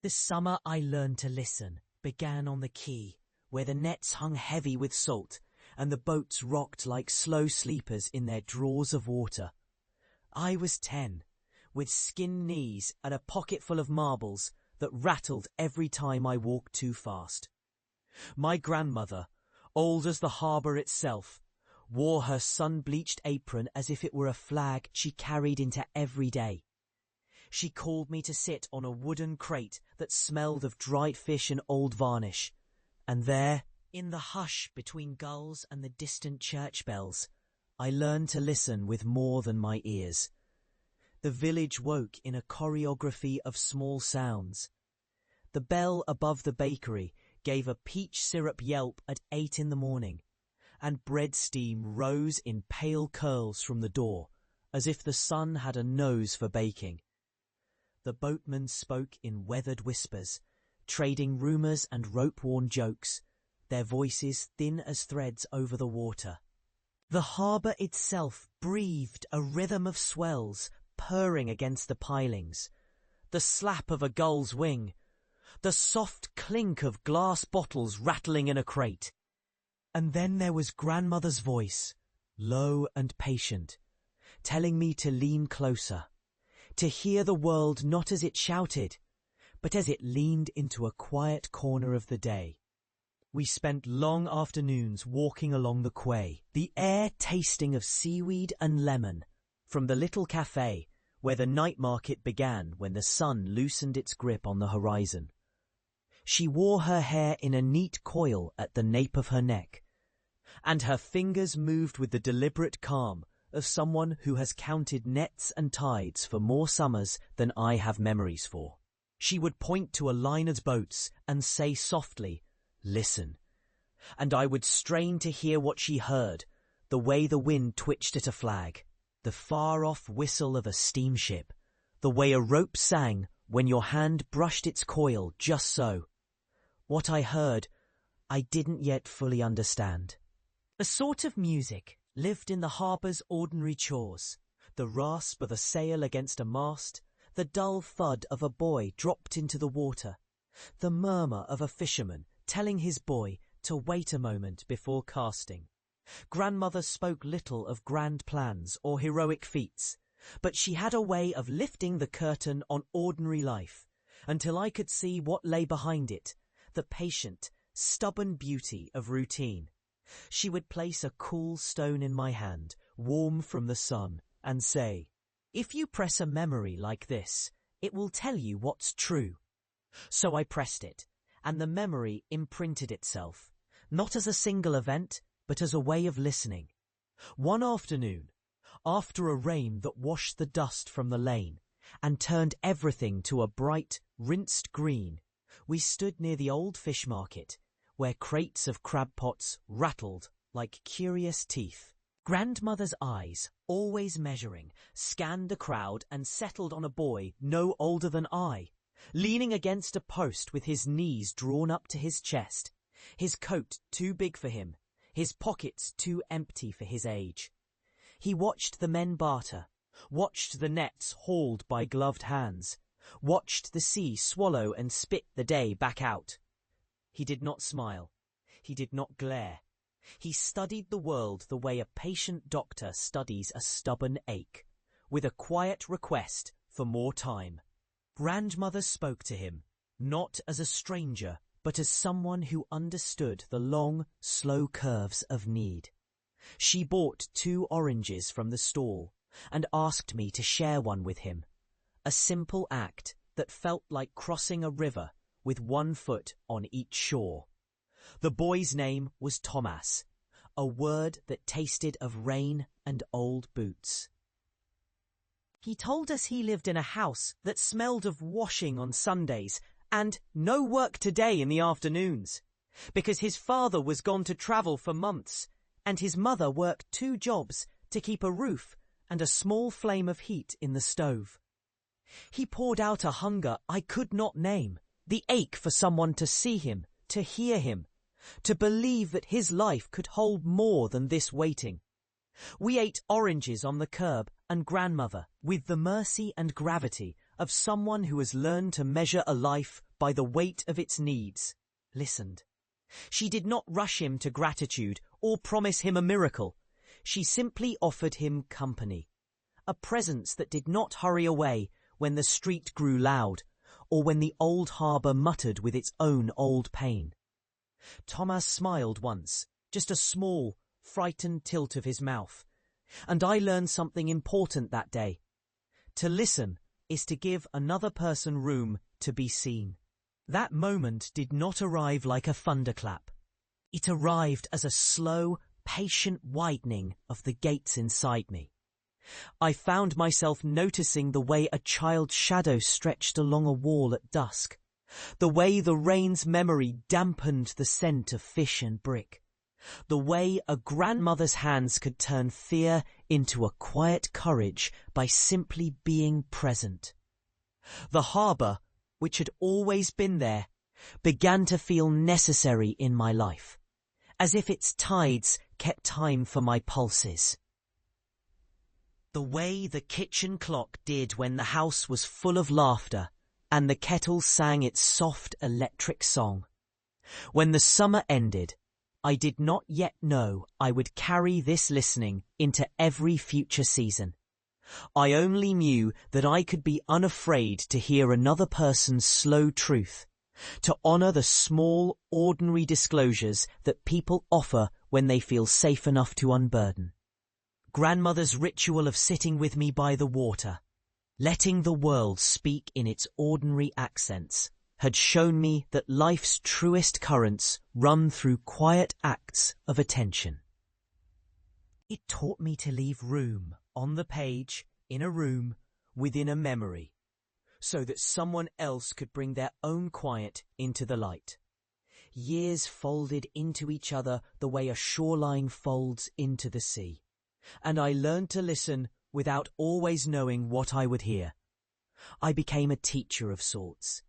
The summer I learned to listen began on the quay, where the nets hung heavy with salt and the boats rocked like slow sleepers in their draws of water. I was 10, with skinned knees and a pocket full of marbles that rattled every time I walked too fast. My grandmother, old as the harbour itself, wore her sun-bleached apron as if it were a flag she carried into every day. She called me to sit on a wooden crate that smelled of dried fish and old varnish, and there, in the hush between gulls and the distant church bells, I learned to listen with more than my ears. The village woke in a choreography of small sounds. The bell above the bakery gave a peach syrup yelp at 8 in the morning, and bread steam rose in pale curls from the door, as if the sun had a nose for baking. The boatmen spoke in weathered whispers, trading rumours and rope-worn jokes, their voices thin as threads over the water. The harbour itself breathed a rhythm of swells, purring against the pilings, the slap of a gull's wing, the soft clink of glass bottles rattling in a crate. And then there was grandmother's voice, low and patient, telling me to lean closer, to hear the world not as it shouted, but as it leaned into a quiet corner of the day. We spent long afternoons walking along the Quay, the air tasting of seaweed and lemon, from the little cafe where the night market began when the sun loosened its grip on the horizon. She wore her hair in a neat coil at the nape of her neck, and her fingers moved with the deliberate calm of someone who has counted nets and tides for more summers than I have memories for. She would point to a line of boats and say softly, "Listen," and I would strain to hear what she heard, the way the wind twitched at a flag, the far-off whistle of a steamship, the way a rope sang when your hand brushed its coil just so. What I heard, I didn't yet fully understand. A sort of music lived in the harbour's ordinary chores, the rasp of a sail against a mast, the dull thud of a boy dropped into the water, the murmur of a fisherman telling his boy to wait a moment before casting. Grandmother spoke little of grand plans or heroic feats, but she had a way of lifting the curtain on ordinary life until I could see what lay behind it, the patient, stubborn beauty of routine. She would place a cool stone in my hand, warm from the sun, and say, "If you press a memory like this, it will tell you what's true." So I pressed it, and the memory imprinted itself, not as a single event, but as a way of listening. One afternoon, after a rain that washed the dust from the lane and turned everything to a bright, rinsed green, we stood near the old fish market, where crates of crab pots rattled like curious teeth. Grandmother's eyes, always measuring, scanned the crowd and settled on a boy no older than I, leaning against a post with his knees drawn up to his chest, his coat too big for him, his pockets too empty for his age. He watched the men barter, watched the nets hauled by gloved hands, watched the sea swallow and spit the day back out. He did not smile. He did not glare. He studied the world the way a patient doctor studies a stubborn ache, with a quiet request for more time. Grandmother spoke to him, not as a stranger, but as someone who understood the long, slow curves of need. She bought 2 oranges from the stall and asked me to share one with him, a simple act that felt like crossing a river with one foot on each shore. The boy's name was Thomas, a word that tasted of rain and old boots. He told us he lived in a house that smelled of washing on Sundays and no work today in the afternoons, because his father was gone to travel for months and his mother worked 2 jobs to keep a roof and a small flame of heat in the stove. He poured out a hunger I could not name, the ache for someone to see him, to hear him, to believe that his life could hold more than this waiting. We ate oranges on the curb, and grandmother, with the mercy and gravity of someone who has learned to measure a life by the weight of its needs, listened. She did not rush him to gratitude or promise him a miracle. She simply offered him company, a presence that did not hurry away when the street grew loud or when the old harbour muttered with its own old pain. Thomas smiled once, just a small, frightened tilt of his mouth, and I learned something important that day. To listen is to give another person room to be seen. That moment did not arrive like a thunderclap. It arrived as a slow, patient widening of the gates inside me. I found myself noticing the way a child's shadow stretched along a wall at dusk, the way the rain's memory dampened the scent of fish and brick, the way a grandmother's hands could turn fear into a quiet courage by simply being present. The harbour, which had always been there, began to feel necessary in my life, as if its tides kept time for my pulses. The way the kitchen clock did when the house was full of laughter and the kettle sang its soft electric song. When the summer ended, I did not yet know I would carry this listening into every future season. I only knew that I could be unafraid to hear another person's slow truth, to honour the small, ordinary disclosures that people offer when they feel safe enough to unburden. Grandmother's ritual of sitting with me by the water, letting the world speak in its ordinary accents, had shown me that life's truest currents run through quiet acts of attention. It taught me to leave room on the page, in a room, within a memory, so that someone else could bring their own quiet into the light. Years folded into each other the way a shoreline folds into the sea, and I learned to listen without always knowing what I would hear. I became a teacher of sorts,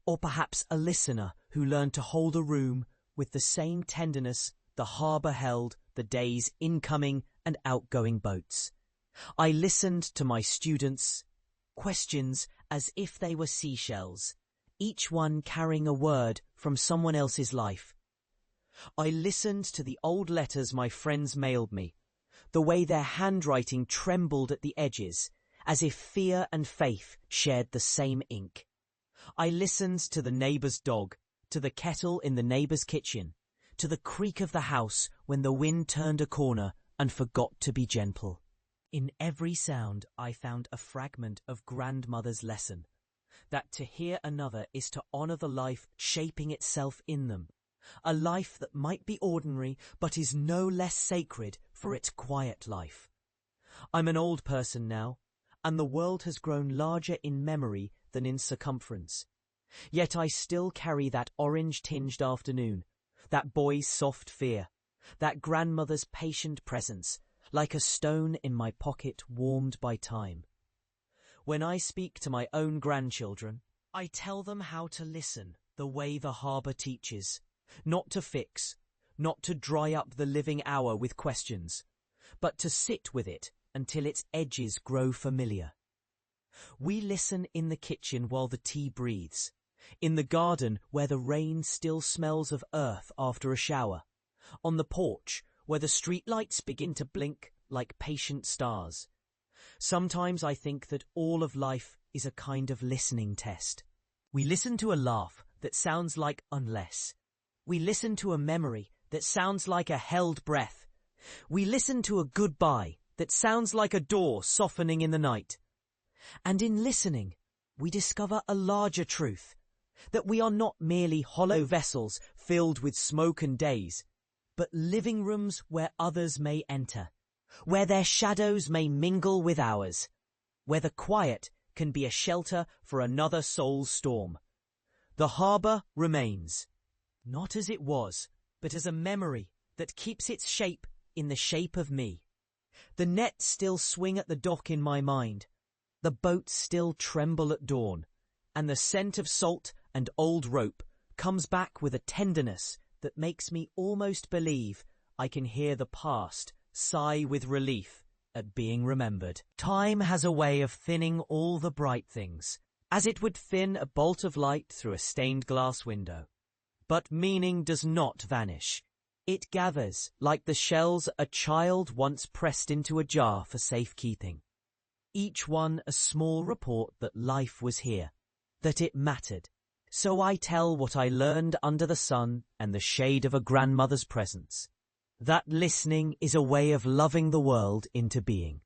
or perhaps a listener who learned to hold a room with the same tenderness the harbour held the day's incoming and outgoing boats. I listened to my students' questions as if they were seashells, each one carrying a word from someone else's life. I listened to the old letters my friends mailed me, the way their handwriting trembled at the edges, as if fear and faith shared the same ink. I listened to the neighbour's dog, to the kettle in the neighbour's kitchen, to the creak of the house when the wind turned a corner and forgot to be gentle. In every sound I found a fragment of grandmother's lesson, that to hear another is to honour the life shaping itself in them, a life that might be ordinary but is no less sacred for its quiet life. I'm an old person now, and the world has grown larger in memory than in circumference. Yet I still carry that orange-tinged afternoon, that boy's soft fear, that grandmother's patient presence, like a stone in my pocket warmed by time. When I speak to my own grandchildren, I tell them how to listen the way the harbour teaches, not to fix, not to dry up the living hour with questions, but to sit with it until its edges grow familiar. We listen in the kitchen while the tea breathes, in the garden where the rain still smells of earth after a shower, on the porch where the streetlights begin to blink like patient stars. Sometimes I think that all of life is a kind of listening test. We listen to a laugh that sounds like unless. We listen to a memory that sounds like a held breath. We listen to a goodbye that sounds like a door softening in the night. And in listening, we discover a larger truth, that we are not merely hollow vessels filled with smoke and days, but living rooms where others may enter, where their shadows may mingle with ours, where the quiet can be a shelter for another soul's storm. The harbour remains, not as it was, but as a memory that keeps its shape in the shape of me. The nets still swing at the dock in my mind, the boats still tremble at dawn, and the scent of salt and old rope comes back with a tenderness that makes me almost believe I can hear the past sigh with relief at being remembered. Time has a way of thinning all the bright things, as it would thin a bolt of light through a stained glass window. But meaning does not vanish. It gathers like the shells a child once pressed into a jar for safekeeping. Each one a small report that life was here, that it mattered. So I tell what I learned under the sun and the shade of a grandmother's presence, that listening is a way of loving the world into being.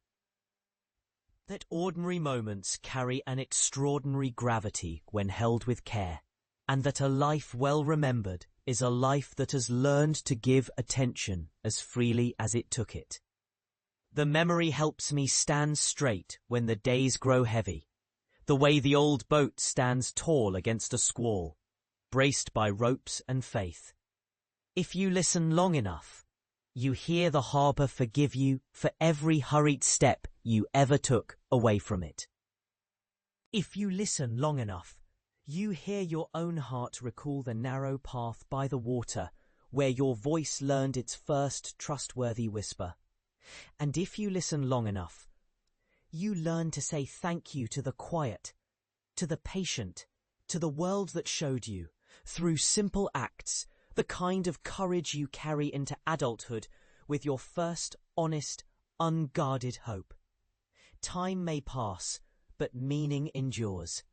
That ordinary moments carry an extraordinary gravity when held with care, and that a life well remembered is a life that has learned to give attention as freely as it took it. The memory helps me stand straight when the days grow heavy, the way the old boat stands tall against a squall, braced by ropes and faith. If you listen long enough, you hear the harbour forgive you for every hurried step you ever took away from it. If you listen long enough, you hear your own heart recall the narrow path by the water where your voice learned its first trustworthy whisper. And if you listen long enough, you learn to say thank you to the quiet, to the patient, to the world that showed you, through simple acts, the kind of courage you carry into adulthood with your first honest, unguarded hope. Time may pass, but meaning endures,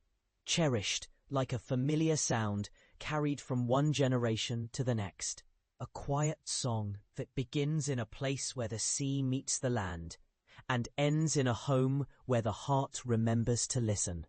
cherished like a familiar sound carried from one generation to the next. A quiet song that begins in a place where the sea meets the land and ends in a home where the heart remembers to listen.